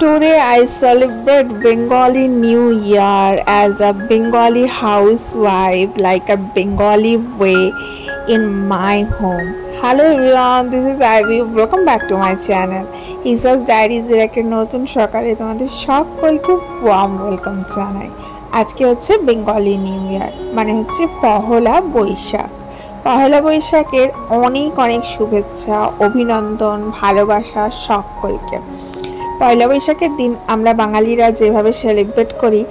Today I celebrate Bengali New Year as a Bengali housewife, like a Bengali way in my home. Hello everyone, this is Ivy. Welcome back to my channel. Isa's Diaries directed নতুন সকালে তোমাদের সকলকে warm welcome জানাই। আজকে হচ্ছে Bengali new year, মানে হচ্ছে পহেলা বৈশাখ। পহেলা বৈশাখের অনেক অনেক শুভেচ্ছা, অভিনন্দন, ভালোবাসা সকলকে। পয়লা বৈশাখের দিন আমরা বাঙালিরা যেভাবে সেলিব্রেট করি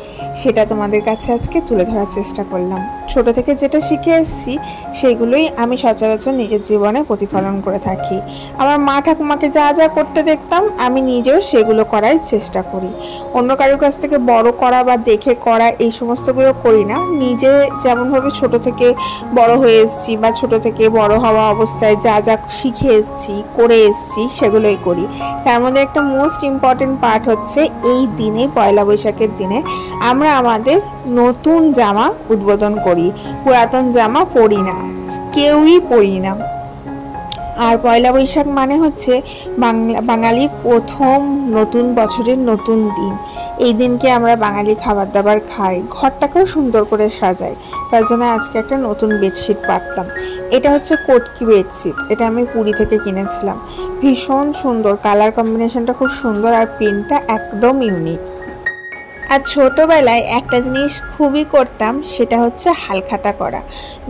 সেটা তোমাদের কাছে আজকে তুলে ধরার চেষ্টা করলাম। ছোট থেকে যেটা শিখে এসেছি সেগুলোই আমি সচরাচর নিজের জীবনে প্রতিফলন করে থাকি। আমার মা ঠাকুমাকে যা যা করতে দেখতাম আমি নিজেও সেগুলো করার চেষ্টা করি। অন্য কারোর কাছ থেকে বড় করা বা দেখে করা এই সমস্তগুলো করি না। নিজে যেমনভাবে ছোট থেকে বড় হয়ে এসেছি বা ছোট থেকে বড় হওয়া অবস্থায় যা যা শিখে এসেছি করে এসেছি সেগুলোই করি। তার মধ্যে একটা মোস্ট ইম্পর্টেন্ট পার্ট হচ্ছে এই দিনে, পয়লা বৈশাখের দিনে আমরা আমাদের নতুন জামা উদ্বোধন করি। পুরাতন জামা পরি না, কেউই পরি না। আর পয়লা বৈশাখ মানে হচ্ছে বাঙালির প্রথম নতুন বছরের নতুন দিন। এই দিনকে আমরা বাঙালি খাবার দাবার খাই, ঘরটাকেও সুন্দর করে সাজাই। তার জন্য আজকে একটা নতুন বেডশিট পাতলাম। এটা হচ্ছে কটকি বেডশিট, এটা আমি পুরী থেকে কিনেছিলাম। ভীষণ সুন্দর, কালার কম্বিনেশনটা খুব সুন্দর আর প্রিন্টটা একদম ইউনিক। আর ছোটোবেলায় একটা জিনিস খুবই করতাম, সেটা হচ্ছে হালখাতা করা।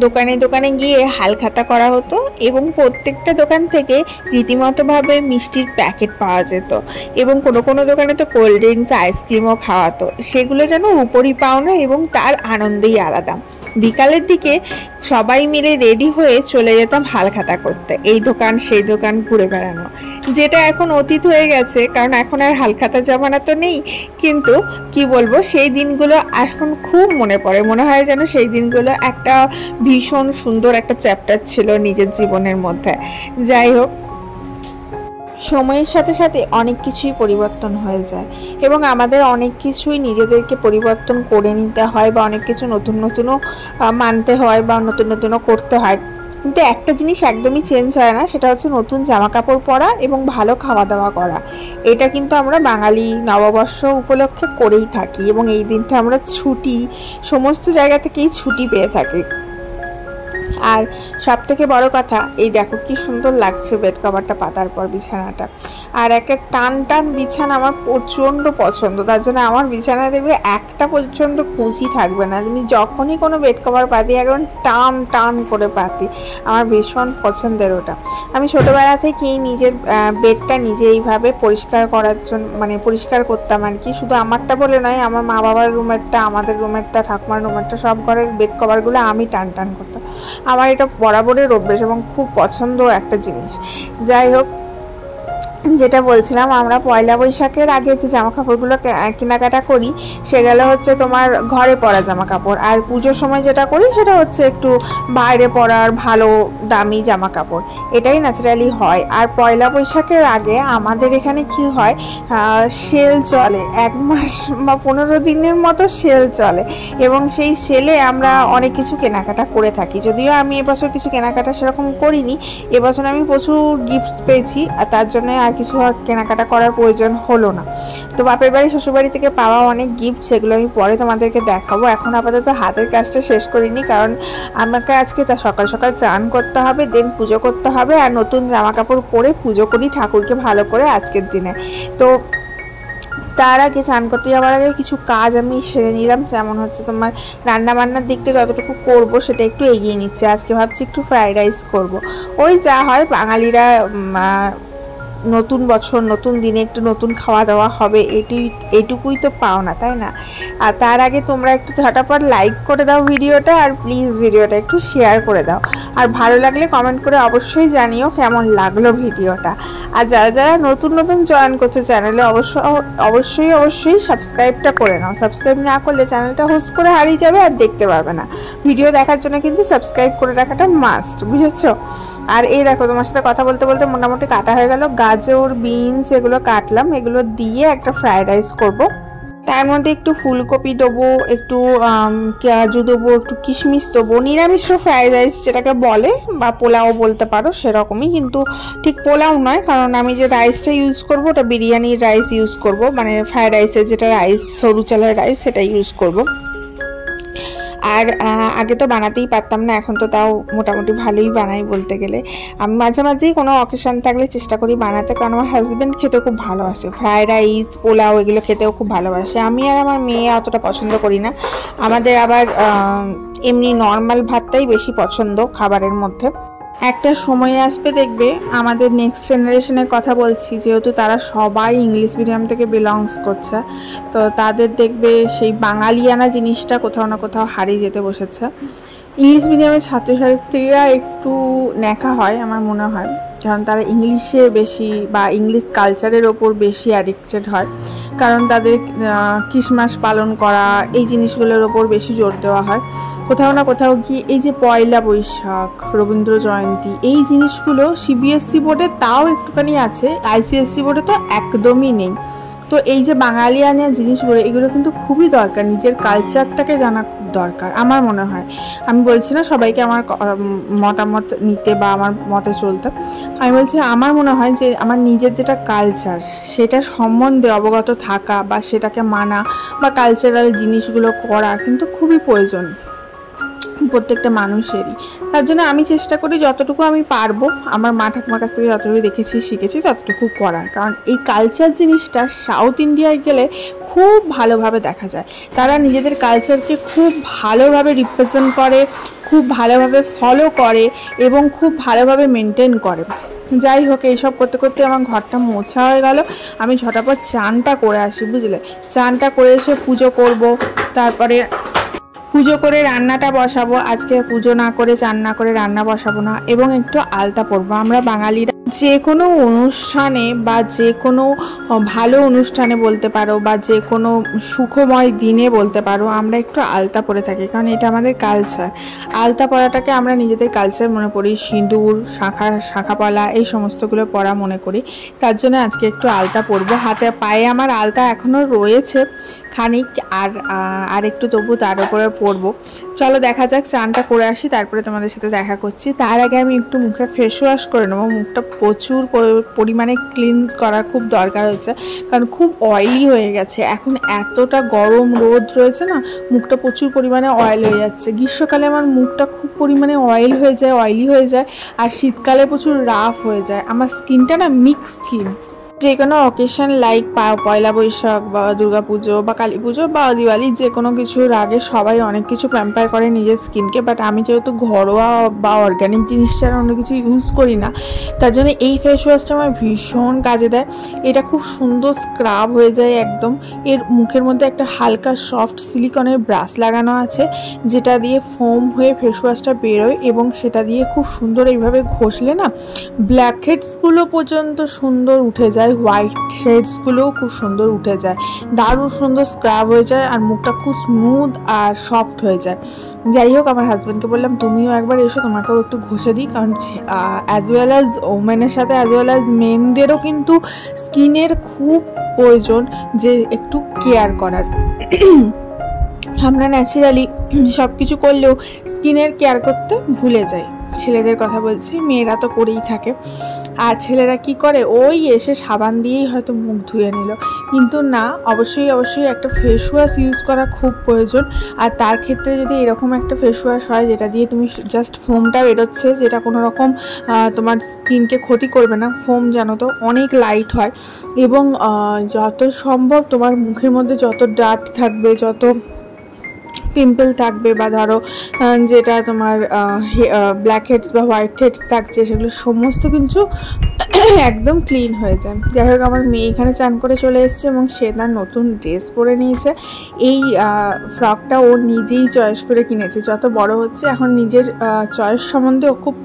দোকানে দোকানে গিয়ে হালখাতা করা হতো এবং প্রত্যেকটা দোকান থেকে রীতিমতোভাবে মিষ্টির প্যাকেট পাওয়া যেত এবং কোনো কোনো দোকানে তো কোল্ড ড্রিঙ্কস আইসক্রিমও খাওয়াতো। সেগুলো যেন উপরই পাওনা এবং তার আনন্দেই আলাদা। বিকালের দিকে সবাই মিলে রেডি হয়ে চলে যেতাম হালখাতা করতে, এই দোকান সেই দোকান ঘুরে বেড়ানো, যেটা এখন অতীত হয়ে গেছে, কারণ এখন আর হালখাতা জমানা তো নেই। কিন্তু কি বলবো, সেই দিনগুলো এখন খুব মনে পড়ে। মনে হয় যেন সেই দিনগুলো একটা ভীষণ সুন্দর একটা চ্যাপ্টার ছিল নিজের জীবনের মধ্যে। যাই হোক, সময়ের সাথে সাথে অনেক কিছুই পরিবর্তন হয়ে যায় এবং আমাদের অনেক কিছুই নিজেদেরকে পরিবর্তন করে নিতে হয় বা অনেক কিছু নতুন নতুনও মানতে হয় বা নতুন নতুনও করতে হয়। কিন্তু একটা জিনিস একদমই চেঞ্জ হয় না, সেটা হচ্ছে নতুন জামা কাপড় পরা এবং ভালো খাওয়া দাওয়া করা। এটা কিন্তু আমরা বাঙালি নববর্ষ উপলক্ষে করেই থাকি এবং এই দিনটা আমরা ছুটি, সমস্ত জায়গা থেকেই ছুটি পেয়ে থাকি। আর সব থেকে বড় কথা, এই দেখো কি সুন্দর লাগছে বেড কভারটা পাতার পর বিছানাটা। আর একটা টান টান বিছানা আমার প্রচণ্ড পছন্দ। তার জন্য আমার বিছানায় দেখবে একটা পর্যন্ত কুঁচি থাকবে না। আমি যখনই কোনো বেড কভার পাতি একদম টান টান করে পাতি। আমার ভীষণ পছন্দের ওটা। আমি ছোটোবেলা থেকেই নিজের বেডটা নিজে এইভাবে পরিষ্কার করার জন্য, মানে পরিষ্কার করতাম আর কি। শুধু আমারটা বলে নয়, আমার মা বাবার রুমেরটা, আমাদের রুমেরটা, ঠাকুমার রুমেরটা, সব ঘরের বেড কভারগুলো আমি টান টান করতাম। আমার এটা বরাবরের অভ্যেস এবং খুব পছন্দ একটা জিনিস। যাই হোক, যেটা বলছিলাম, আমরা পয়লা বৈশাখের আগে যে জামা কাপড়গুলো কেনাকাটা করি সেগুলো হচ্ছে তোমার ঘরে পরা জামা কাপড়। আর পুজোর সময় যেটা করি সেটা হচ্ছে একটু বাইরে পরার ভালো দামি জামা কাপড়, এটাই ন্যাচারালি হয়। আর পয়লা বৈশাখের আগে আমাদের এখানে কি হয়, সেল চলে, 1 মাস বা 15 দিনের মতো সেল চলে এবং সেই সেলে আমরা অনেক কিছু কেনাকাটা করে থাকি। যদিও আমি এবছর কিছু কেনাকাটা সেরকম করিনি, এবছর আমি প্রচুর গিফটস পেয়েছি আর তার জন্য আর কিছু কেনাকাটা করার প্রয়োজন হলো না। তো বাপের বাড়ি শ্বশুরবাড়ি থেকে পাওয়া অনেক গিফট, সেগুলো আমি পরে তোমাদেরকে দেখাবো। এখন আপাতত হাতের কাজটা শেষ করিনি, কারণ আমাকে আজকে সকাল সকাল চান করতে হবে, দেন পুজো করতে হবে আর নতুন জামা কাপড় পরে পুজো করি ঠাকুরকে ভালো করে আজকের দিনে। তো তার আগে চান করতে যাওয়ার আগে কিছু কাজ আমি সেরে নিলাম। যেমন হচ্ছে তোমার রান্না বান্নার দিকটা যতটুকু করবো সেটা একটু এগিয়ে নিচ্ছে। আজকে ভাবছি একটু ফ্রাইড রাইস করবো। ওই যা হয়, বাঙালিরা নতুন বছর নতুন দিনে একটু নতুন খাওয়া দাওয়া হবে, এইটুকুই তো পাও না, তাই না? আর তার আগে তোমরা একটু ঝটাপট লাইক করে দাও ভিডিওটা, আর প্লিজ ভিডিওটা একটু শেয়ার করে দাও। আর ভালো লাগলে কমেন্ট করে অবশ্যই জানিও কেমন লাগলো ভিডিওটা। আর যারা যারা নতুন নতুন জয়েন করছে চ্যানেলে, অবশ্যই সাবস্ক্রাইবটা করে নাও। সাবস্ক্রাইব না করলে চ্যানেলটা হোস্ট করে হারিয়ে যাবে আর দেখতে পারবে না। ভিডিও দেখার জন্য কিন্তু সাবস্ক্রাইব করে রাখাটা মাস্ট, বুঝেছো? আর এই দেখো, তোমার সাথে কথা বলতে বলতে মোটামুটি কাটা হয়ে গেল। গাজর, বিনস এগুলো কাটলাম, এগুলো দিয়ে একটা ফ্রাইড রাইস করবো। তার মধ্যে একটু ফুলকপি দেবো, একটু কাজু দেবো, একটু কিশমিশ দেবো। নিরামিষ ফ্রাইড রাইস যেটাকে বলে বা পোলাও বলতে পারো সেরকমই, কিন্তু ঠিক পোলাও নয়, কারণ আমি যে রাইসটা ইউজ করবো ওটা বিরিয়ানির রাইস ইউজ করব, মানে ফ্রাইড রাইসের যেটা রাইস সরু চালের রাইস সেটা ইউজ করব। আর আগে তো বানাতেই পারতাম না, এখন তো তাও মোটামুটি ভালোই বানাই বলতে গেলে। আমি মাঝে মাঝেই কোনো অকেশন থাকলে চেষ্টা করি বানাতে, কারণ আমার হাজব্যান্ড খেতেও খুব ভালোবাসে, ফ্রায়েড রাইস পোলাও এগুলো খেতেও খুব ভালোবাসে। আমি আর আমার মেয়ে অতটা পছন্দ করি না, আমাদের আবার এমনি নর্মাল ভাতটাই বেশি পছন্দ খাবারের মধ্যে। একটা সময় আসবে দেখবে, আমাদের নেক্সট জেনারেশনের কথা বলছি, যেহেতু তারা সবাই ইংলিশ মিডিয়াম থেকে বিলংস করছে, তো তাদের দেখবে সেই বাঙালিয়ানা জিনিসটা কোথাও না কোথাও হারিয়ে যেতে বসেছে। ইংলিশ মিডিয়ামের ছাত্রছাত্রীরা একটু ন্যাকা হয় আমার মনে হয়, কারণ তারা ইংলিশে বেশি বা ইংলিশ কালচারের ওপর বেশি অ্যাডিক্টেড হয়, কারণ তাদের ক্রিসমাস পালন করা এই জিনিসগুলোর ওপর বেশি জোর দেওয়া হয়। কোথাও না কোথাও কি এই যে পয়লা বৈশাখ, রবীন্দ্র জয়ন্তী, এই জিনিসগুলো সিবিএসসি বোর্ডে তাও একটুখানি আছে, আইসিএসসি বোর্ডে তো একদমই নেই। তো এই যে বাঙালিয়ানা জিনিসগুলো, এগুলো কিন্তু খুবই দরকার, নিজের কালচারটাকে জানা খুব দরকার আমার মনে হয়। আমি বলছি না সবাইকে আমার মতামত নিতে বা আমার মতে চলতে, আমি বলছি আমার মনে হয় যে আমার নিজের যেটা কালচার সেটা সম্বন্ধে অবগত থাকা বা সেটাকে মানা বা কালচারাল জিনিসগুলো করা কিন্তু খুবই প্রয়োজন প্রত্যেকটা মানুষেরই। তার জন্য আমি চেষ্টা করি যতটুকু আমি পারবো, আমার মা ঠাকুমার কাছ থেকে যতটুকু দেখেছি শিখেছি ততটুকু করার, কারণ এই কালচার জিনিসটা সাউথ ইন্ডিয়ায় গেলে খুব ভালোভাবে দেখা যায়। তারা নিজেদের কালচারকে খুব ভালোভাবে রিপ্রেজেন্ট করে, খুব ভালোভাবে ফলো করে এবং খুব ভালোভাবে মেনটেন করে। যাই হোক, এইসব করতে করতে আমার ঘরটা মোছা হয়ে গেল, আমি ঝটাপট চানটা করে আসি, বুঝলে। চানটা করে এসে পুজো করব, তারপরে পুজো করে রান্নাটা বসাবো। আজকে পুজো না করে চান না করে রান্না বসাবো না, এবং একটু আলতা পরবো। আমরা বাঙালিরা যে কোনো অনুষ্ঠানে বা যে কোনো ভালো অনুষ্ঠানে বলতে পারো বা যে কোনো সুখময় দিনে বলতে পারো, আমরা একটু আলতা পরে থাকি, কারণ এটা আমাদের কালচার। আলতা পরাটাকে আমরা নিজেদের কালচার মনে করি, সিঁদুর, শাঁখাপলা এই সমস্তগুলো পরা মনে করি। তার জন্য আজকে একটু আলতা পরবো। হাতে পায়ে আমার আলতা এখনও রয়েছে খানিক, আর একটু তবু তার উপরে পরবো। চলো দেখা যাক, চানটা করে আসি, তারপরে তোমাদের সাথে দেখা করছি। তার আগে আমি একটু মুখে ফেস ওয়াশ করে নেবো। মুখটা প্রচুর পরিমাণে ক্লিনজ করা খুব দরকার হচ্ছে, কারণ খুব অয়েলি হয়ে গেছে। এখন এতটা গরম রোদ রয়েছে না, মুখটা প্রচুর পরিমাণে অয়েল হয়ে যাচ্ছে। গ্রীষ্মকালে আমার মুখটা খুব পরিমাণে অয়েলি হয়ে যায়, আর শীতকালে প্রচুর রাফ হয়ে যায়। আমার স্কিনটা না মিক্স স্কিন। যে কোনো অকেশন লাইক পয়লা বৈশাখ বা দুর্গাপুজো বা কালী পুজো বা দিওয়ালি, যে কোনো কিছুর আগে সবাই অনেক কিছু প্যাম্পার করে নিজের স্কিনকে, বাট আমি যেহেতু ঘরোয়া বা অর্গ্যানিক জিনিস ছাড়া অন্য কিছু ইউজ করি না, তার জন্য এই ফেস ওয়াশটা আমার ভীষণ কাজে দেয়। এটা খুব সুন্দর স্ক্রাব হয়ে যায় একদম। এর মুখের মধ্যে একটা হালকা সফট সিলিকনের ব্রাশ লাগানো আছে, যেটা দিয়ে ফোম হয়ে ফেস ওয়াশটা বেরোয়, এবং সেটা দিয়ে খুব সুন্দর এইভাবে ঘষলে না ব্ল্যাক হেডসগুলো পর্যন্ত সুন্দর উঠে যায়, হোয়াইট হেডসগুলোও খুব সুন্দর উঠে যায়, দারুণ সুন্দর স্ক্রাব হয়ে যায়, আর মুখটা খুব স্মুথ আর সফট হয়ে যায়। যাই হোক, আমার হাজব্যান্ডকে বললাম তুমিও একবার এসো, তোমাকেও একটু ঘষে দিই, কারণ অ্যাজ ওয়েল অ্যাজ ওমেনের সাথে অ্যাজ ওয়েল অ্যাজ মেনদেরও কিন্তু স্কিনের খুব প্রয়োজন যে একটু কেয়ার করার। আমরা ন্যাচারালি সব কিছু করলেও স্কিনের কেয়ার করতে ভুলে যাই। ছেলেদের কথা বলছি, মেয়েরা তো করেই থাকে, আর ছেলেরা কি করে, ওই এসে সাবান দিয়েই হয়তো মুখ ধুয়ে নিল, কিন্তু না, অবশ্যই একটা ফেস ওয়াশ ইউজ করা খুব প্রয়োজন। আর তার ক্ষেত্রে যদি এরকম একটা ফেস ওয়াশ হয় যেটা দিয়ে তুমি জাস্ট ফোমটা বেরোচ্ছে, যেটা কোনো রকম তোমার স্কিনকে ক্ষতি করবে না, ফোম জানো তো অনেক লাইট হয়, এবং যত সম্ভব তোমার মুখের মধ্যে যত ডার্ট থাকবে, যত পিম্পল থাকবে, বা ধরো যেটা তোমার ব্ল্যাক হেডস বা হোয়াইট হেডস থাকছে, সেগুলো সমস্ত কিছু একদম ক্লিন হয়ে যায়। যাই হোক, আমার মেয়ে এখানে চান করে চলে এসছে, এবং সে তার নতুন ড্রেস পরে নিয়েছে। এই ফ্রকটা ও নিজেই চয়েস করে কিনেছে। যত বড় হচ্ছে এখন নিজের চয়েস সম্বন্ধে ও খুব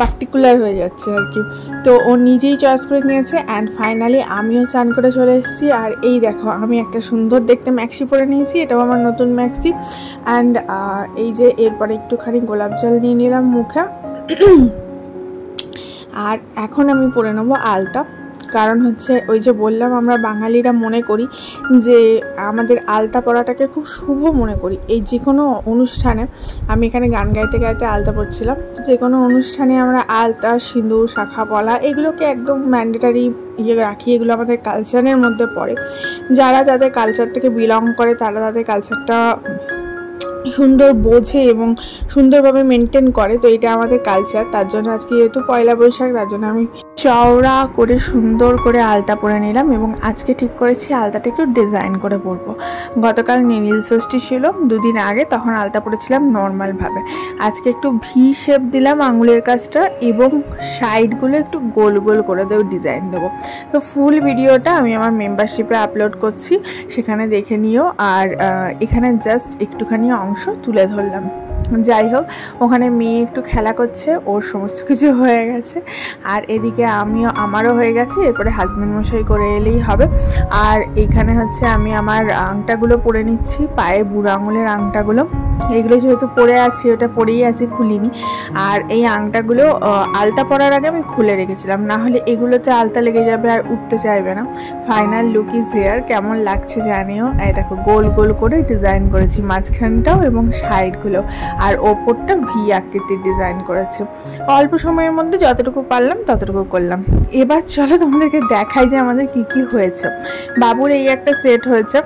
পার্টিকুলার হয়ে যাচ্ছে আর কি। তো ও নিজেই চয়েস করে নিয়েছে। অ্যান্ড ফাইনালি আমিও চান করে চলে এসেছি। আর এই দেখো, আমি একটা সুন্দর দেখতে ম্যাক্সি পরে নিয়েছি, এটাও আমার নতুন ম্যাক্সি। অ্যান্ড এই যে এরপরে একটুখানি গোলাপ জল নিয়ে নিলাম মুখে। আর এখন আমি পরে নেবো আলতা। কারণ হচ্ছে ওই যে বললাম আমরা বাঙালিরা মনে করি যে আমাদের আলতা পরাটাকে খুব শুভ মনে করি। এই যে কোনো অনুষ্ঠানে, আমি এখানে গান গাইতে গাইতে আলতা পরছিলাম, যে কোনো অনুষ্ঠানে আমরা আলতা, সিঁদুর, শাখা পলা এগুলোকে একদম ম্যান্ডেটারি রাখি। এগুলো আমাদের কালচারের মধ্যে পড়ে। যারা যাদের কালচার থেকে বিলং করে তারা তাদের কালচারটা সুন্দর বোঝে এবং সুন্দরভাবে মেনটেন করে। তো এটা আমাদের কালচার। তার জন্য আজকে যেহেতু পয়লা বৈশাখ, তার জন্য আমি চওড়া করে সুন্দর করে আলতা পরে নিলাম এবং আজকে ঠিক করেছি আলতাটা একটু ডিজাইন করে পরবো। গতকাল নীল ষষ্ঠী ছিল, দুদিন আগে, তখন আলতা পরেছিলাম নর্মালভাবে। আজকে একটু ভি শেপ দিলাম আঙুলের কাজটা এবং সাইডগুলো একটু গোল গোল করে দেবো, ডিজাইন দেবো। তো ফুল ভিডিওটা আমি আমার মেম্বারশিপে আপলোড করছি, সেখানে দেখে নিও। আর এখানে জাস্ট একটুখানি অংশ তুলে ধরলাম। যাই হোক, ওখানে মেয়ে একটু খেলা করছে, ওর সমস্ত কিছু হয়ে গেছে। আর এদিকে আমারও হয়ে গেছে, এরপরে হাজব্যান্ড মশাই করে এলেই হবে। আর এইখানে হচ্ছে আমি আমার আংটাগুলো পরে নিচ্ছি, পায়ে বুড়ো আঙুলের আংটাগুলো। এগুলো যেহেতু পরে আছি, ওটা পরেই আছি, খুলিনি। আর এই আংটাগুলো আলতা পরার আগে আমি খুলে রেখেছিলাম, না হলে এগুলোতে আলতা লেগে যাবে আর উঠতে চাইবে না। Final look is here. কেমন লাগছে জানিও। এই দেখো গোল গোল করে ডিজাইন করেছি মাঝখানটাও এবং সাইডগুলো, আর ওপরটা ভি আকৃতির ডিজাইন করেছে। অল্প সময়ের মধ্যে যতটুকু পারলাম ততটুকু করলাম। এবার চলো তোমাদেরকে দেখাই যে আমাদের কি কি হয়েছে। বাবুর এই একটা সেট হয়েছে,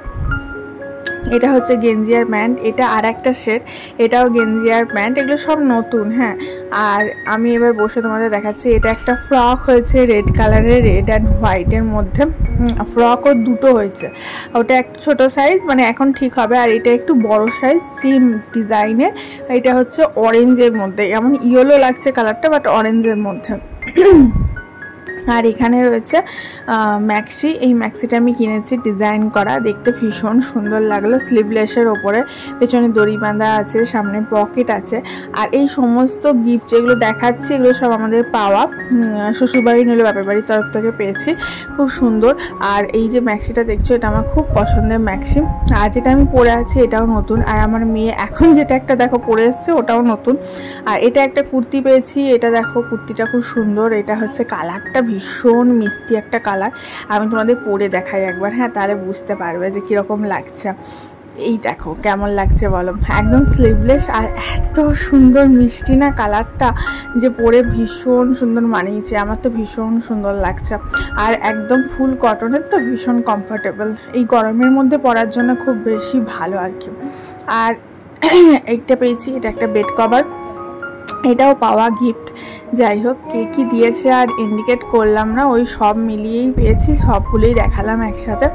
এটা হচ্ছে গেঞ্জি আর প্যান্ট। এটা আর একটা সেট, এটাও গেঞ্জি আর প্যান্ট। এগুলো সব নতুন। হ্যাঁ, আর আমি এবার বসে তোমাদের দেখাচ্ছি। এটা একটা ফ্রক হয়েছে রেড কালারের, রেড অ্যান্ড হোয়াইটের মধ্যে। ফ্রকও দুটো হয়েছে, ওটা একটা ছোটো সাইজ, মানে এখন ঠিক হবে। আর এটা একটু বড় সাইজ, সেম ডিজাইনের। এটা হচ্ছে অরেঞ্জের মধ্যে, এমন ইয়েলো লাগছে কালারটা, বাট অরেঞ্জের মধ্যে। আর এখানে রয়েছে ম্যাক্সি। এই ম্যাক্সিটা আমি কিনেছি ডিজাইন করা, দেখতে ভীষণ সুন্দর লাগলো। স্লিভলেসের ওপরে, পেছনে দড়ি বাঁধা আছে, সামনে পকেট আছে। আর এই সমস্ত গিফট যেগুলো দেখাচ্ছি, এগুলো সব আমাদের পাওয়া, শ্বশুরবাড়ি নিলে বাপের বাড়ির তরফ থেকে পেয়েছি। খুব সুন্দর। আর এই যে ম্যাক্সিটা দেখছো, এটা আমার খুব পছন্দের ম্যাক্সি। আর যেটা আমি পরে আছি এটাও নতুন। আর আমার মেয়ে এখন যেটা একটা দেখো পরে এসছে, ওটাও নতুন। আর এটা একটা কুর্তি পেয়েছি, এটা দেখো কুর্তিটা খুব সুন্দর। এটা হচ্ছে কালারটা ভীষণ মিষ্টি একটা কালার। আমি তোমাদের পরে দেখাই একবার, হ্যাঁ, তাহলে বুঝতে পারবে যে কীরকম লাগছে। এই দেখো কেমন লাগছে বলো, একদম স্লিভলেস। আর এত সুন্দর মিষ্টি না কালারটা, যে পরে ভীষণ সুন্দর মানিয়েছে। আমার তো ভীষণ সুন্দর লাগছে। আর একদম ফুল কটনের, তো ভীষণ কমফোর্টেবল, এই গরমের মধ্যে পরার জন্য খুব বেশি ভালো আর কি। আর এইটা পেয়েছি, এটা একটা বেড কভার, এটাও পাওয়া গিফট। যাই হোক, কে কী দিয়েছে আর ইন্ডিকেট করলাম না, ওই সব মিলিয়েই পেয়েছি, সবগুলোই দেখালাম একসাথে।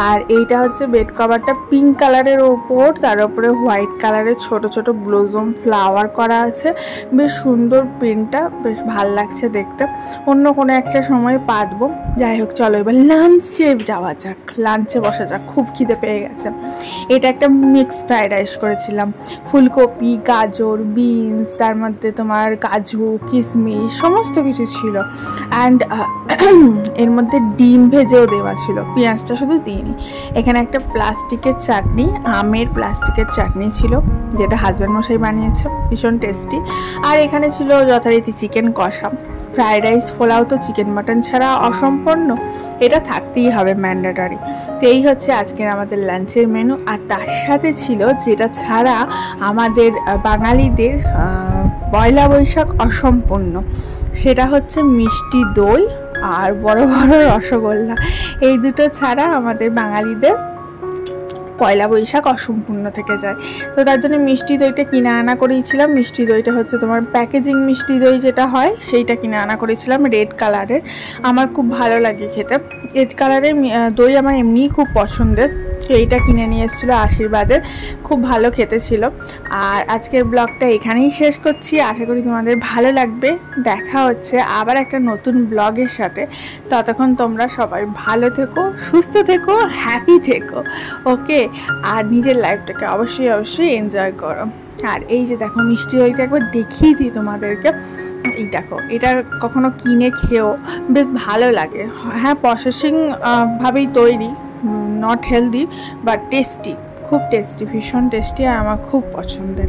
আর এইটা হচ্ছে বেড কভারটা পিঙ্ক কালারের ওপর, তার উপরে হোয়াইট কালারের ছোট ছোট ব্লুজম ফ্লাওয়ার করা আছে। বেশ সুন্দর প্রিন্টটা, বেশ ভাল লাগছে দেখতে। অন্য কোনো একটা সময় পাতবো। যাই হোক, চলো এবার লাঞ্চে যাওয়া যাক, লাঞ্চে বসা যাক, খুব খিদে পেয়ে গেছে। এটা একটা মিক্স ফ্রাইড রাইস করেছিলাম, ফুলকপি, গাজর, বিনস, তার মধ্যে তোমার কাজু, কিশমিশ সমস্ত কিছু ছিল। অ্যান্ড এর মধ্যে ডিম ভেজেও দেওয়া ছিল, পেঁয়াজটা শুধু দিইনি। এখানে একটা প্লাস্টিকের চাটনি, আমের প্লাস্টিকের চাটনি ছিল, যেটা হাজব্যান্ড মশাই বানিয়েছে, ভীষণ টেস্টি। আর এখানে ছিল যথারীতি চিকেন কষা। ফ্রাইড রাইস, পোলাও তো চিকেন মাটন ছাড়া অসম্পূর্ণ, এটা থাকতেই হবে, ম্যান্ডেটারি। তো এই হচ্ছে আজকের আমাদের লাঞ্চের মেনু। আর তার সাথে ছিল, যেটা ছাড়া আমাদের বাঙালিদের পয়লা বৈশাখ অসম্পূর্ণ, সেটা হচ্ছে মিষ্টি দই আর বড় বড় রসগোল্লা। এই দুটো ছাড়া আমাদের বাঙালিদের পয়লা বৈশাখ অসম্পূর্ণ থেকে যায়। তো তার জন্য মিষ্টি দইটা কিনে আনা করেছিলাম। মিষ্টি দইটা হচ্ছে তোমার প্যাকেজিং মিষ্টি দই যেটা হয়, সেইটা কিনে আনা করেছিলাম, রেড কালারের। আমার খুব ভালো লাগে খেতে, রেড কালারের দই আমার এমনিই খুব পছন্দের। এইটা কিনে নিয়ে এসেছিলো আশীর্বাদের, খুব ভালো খেতে ছিল। আর আজকের ব্লগটা এখানেই শেষ করছি, আশা করি তোমাদের ভালো লাগবে। দেখা হচ্ছে আবার একটা নতুন ব্লগের সাথে। ততক্ষণ তোমরা সবাই ভালো থেকো, সুস্থ থেকো, হ্যাপি থেকো, ওকে। আর নিজের লাইফটাকে অবশ্যই অবশ্যই এনজয় করো। আর এই যে দেখো মিষ্টি দইটা একবার দেখিয়ে দিই তোমাদেরকে। এই দেখো, এটা কখনো কিনে খেও, বেশ ভালো লাগে। হ্যাঁ, প্রসেসিং ভাবেই তৈরি, নট হেলদি বাট টেস্টি, খুব টেস্টি, ভীষণ টেস্টি। আর আমার খুব পছন্দের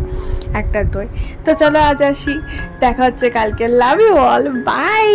একটা দই। তো চলো আজ আসি, দেখা হচ্ছে কালকে। Love you all, by.